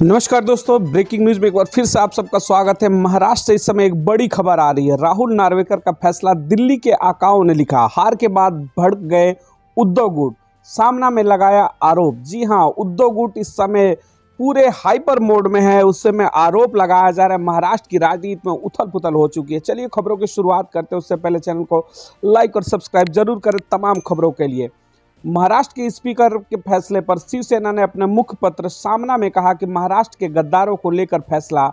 नमस्कार दोस्तों, breaking news में एक बार फिर से आप सबका स्वागत है। महाराष्ट्र से इस समय एक बड़ी खबर आ रही है। राहुल नार्वेकर का फैसला, दिल्ली के आकाओं ने लिखा, हार के बाद भड़क गए उद्धव गुट, सामना में लगाया आरोप। जी हां, उद्धव गुट इस समय पूरे हाइपर मोड में है। उस समय आरोप लगाया जा रहा है। महाराष्ट्र की राजनीति में उथल पुथल हो चुकी है। चलिए खबरों की शुरुआत करते हैं। उससे पहले चैनल को लाइक और सब्सक्राइब जरूर करें तमाम खबरों के लिए। महाराष्ट्र के स्पीकर के फैसले पर शिवसेना ने अपने मुखपत्र सामना में कहा कि महाराष्ट्र के गद्दारों को लेकर फैसला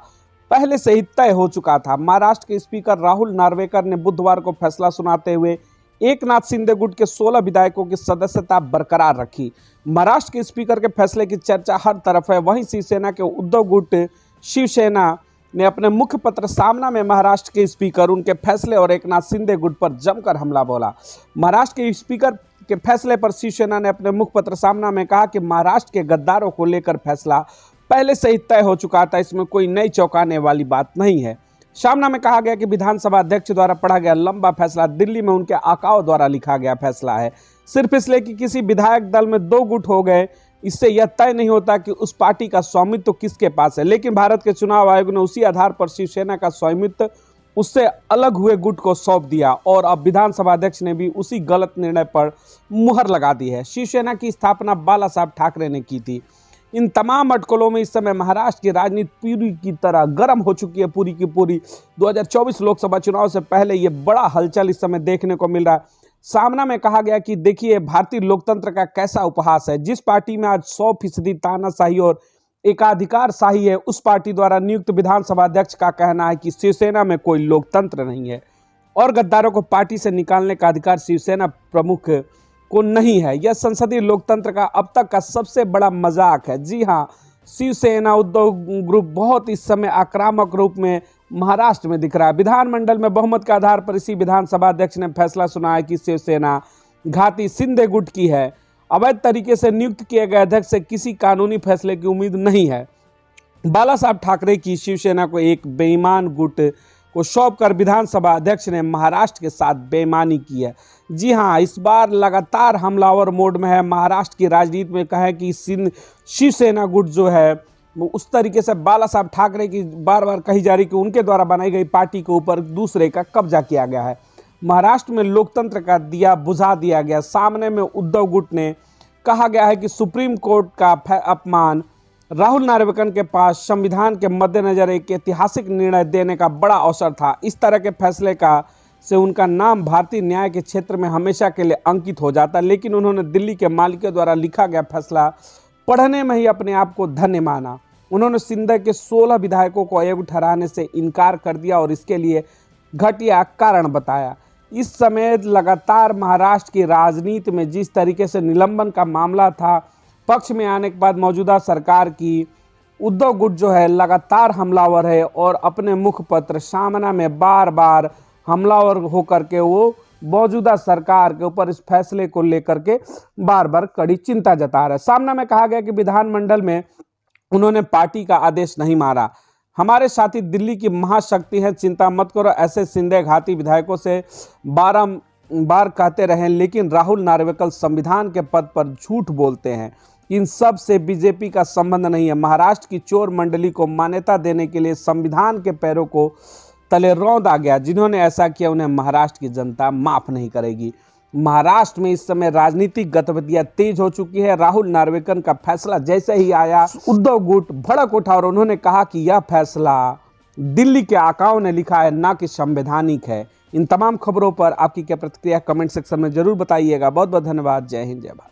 पहले से ही तय हो चुका था। महाराष्ट्र के स्पीकर राहुल नार्वेकर ने बुधवार को फैसला सुनाते हुए एकनाथ शिंदे गुट के 16 विधायकों की सदस्यता बरकरार रखी। महाराष्ट्र के स्पीकर के फैसले की चर्चा हर तरफ है। वहीं शिवसेना के उद्धव गुट शिवसेना ने अपने मुखपत्र सामना में महाराष्ट्र के स्पीकर, उनके फैसले और एकनाथ शिंदे गुट पर जमकर हमला बोला। महाराष्ट्र के स्पीकर के फैसले पर शिवसेना ने अपने मुखपत्र सामना में कहा कि महाराष्ट्र के गद्दारों को लेकर फैसला पहले से ही तय हो चुका था। इसमें कोई नई चौंकाने वाली बात नहीं है। सामना में कहा गया कि विधानसभा अध्यक्ष द्वारा पढ़ा गया लंबा फैसला दिल्ली में उनके आकाओं द्वारा लिखा गया फैसला है। सिर्फ इसलिए कि किसी विधायक दल में 2 गुट हो गए, इससे यह तय नहीं होता कि उस पार्टी का स्वामित्व तो किसके पास है। लेकिन भारत के चुनाव आयोग ने उसी आधार पर शिवसेना का स्वामित्व उससे अलग हुए गुट को सौंप दिया और अब विधानसभा अध्यक्ष ने भी उसी गलत निर्णय पर मुहर लगा दी है। शिवसेना की स्थापना बाला साहब ठाकरे ने की थी। इन तमाम अटकलों में इस समय महाराष्ट्र की राजनीति पूरी की तरह गर्म हो चुकी है। पूरी की पूरी 2024 लोकसभा चुनाव से पहले ये बड़ा हलचल इस समय देखने को मिल रहा है। सामना में कहा गया कि देखिए भारतीय लोकतंत्र का कैसा उपहास है। जिस पार्टी में आज 100% तानाशाही और एकाधिकार शाही है, उस पार्टी द्वारा नियुक्त विधानसभा अध्यक्ष का कहना है कि शिवसेना में कोई लोकतंत्र नहीं है और गद्दारों को पार्टी से निकालने का अधिकार शिवसेना प्रमुख को नहीं है। यह संसदीय लोकतंत्र का अब तक का सबसे बड़ा मजाक है। जी हाँ, शिवसेना उद्धव ग्रुप बहुत इस समय आक्रामक रूप में महाराष्ट्र में दिख रहा है। विधानमंडल में बहुमत के आधार पर इसी विधानसभा अध्यक्ष ने फैसला सुनाया कि शिवसेना घाटी शिंदे गुट की है। अवैध तरीके से नियुक्त किए गए अध्यक्ष से किसी कानूनी फैसले की उम्मीद नहीं है। बाला साहब ठाकरे की शिवसेना को एक बेईमान गुट को सौंपकर विधानसभा अध्यक्ष ने महाराष्ट्र के साथ बेईमानी की है। जी हां, इस बार लगातार हमलावर मोड में है। महाराष्ट्र की राजनीति में कहें कि शिवसेना गुट जो है वो उस तरीके से बाला साहब ठाकरे की बार बार कही जा रही कि उनके द्वारा बनाई गई पार्टी के ऊपर दूसरे का कब्जा किया गया है। महाराष्ट्र में लोकतंत्र का दिया बुझा दिया गया। सामने में उद्धव गुट ने कहा गया है कि सुप्रीम कोर्ट का अपमान, राहुल नार्वेकर के पास संविधान के मद्देनजर एक ऐतिहासिक निर्णय देने का बड़ा अवसर था। इस तरह के फैसले का से उनका नाम भारतीय न्याय के क्षेत्र में हमेशा के लिए अंकित हो जाता। लेकिन उन्होंने दिल्ली के मालिकों द्वारा लिखा गया फैसला पढ़ने में ही अपने आप को धन्य माना। उन्होंने शिंदे के 16 विधायकों को अयोग्य ठहराने से इनकार कर दिया और इसके लिए घटिया कारण बताया। इस समय लगातार महाराष्ट्र की राजनीति में जिस तरीके से निलंबन का मामला था, पक्ष में आने के बाद मौजूदा सरकार की उद्धव गुट जो है लगातार हमलावर है और अपने मुखपत्र सामना में बार बार हमलावर होकर के वो मौजूदा सरकार के ऊपर इस फैसले को लेकर के बार बार कड़ी चिंता जता रहा है। सामना में कहा गया कि विधानमंडल में उन्होंने पार्टी का आदेश नहीं माना। हमारे साथी दिल्ली की महाशक्ति है, चिंता मत करो, ऐसे शिंदे घाटी विधायकों से 12 बार कहते रहे। लेकिन राहुल नार्वेकर संविधान के पद पर झूठ बोलते हैं। इन सब से बीजेपी का संबंध नहीं है। महाराष्ट्र की चोर मंडली को मान्यता देने के लिए संविधान के पैरों को तले रौंदा गया। जिन्होंने ऐसा किया उन्हें महाराष्ट्र की जनता माफ नहीं करेगी। महाराष्ट्र में इस समय राजनीतिक गतिविधियां तेज हो चुकी है। राहुल नार्वेकर का फैसला जैसे ही आया, उद्धव गुट भड़क उठा और उन्होंने कहा कि यह फैसला दिल्ली के आकाओं ने लिखा है, ना कि संवैधानिक है। इन तमाम खबरों पर आपकी क्या प्रतिक्रिया कमेंट सेक्शन में जरूर बताइएगा। बहुत बहुत धन्यवाद। जय हिंद, जय भारत।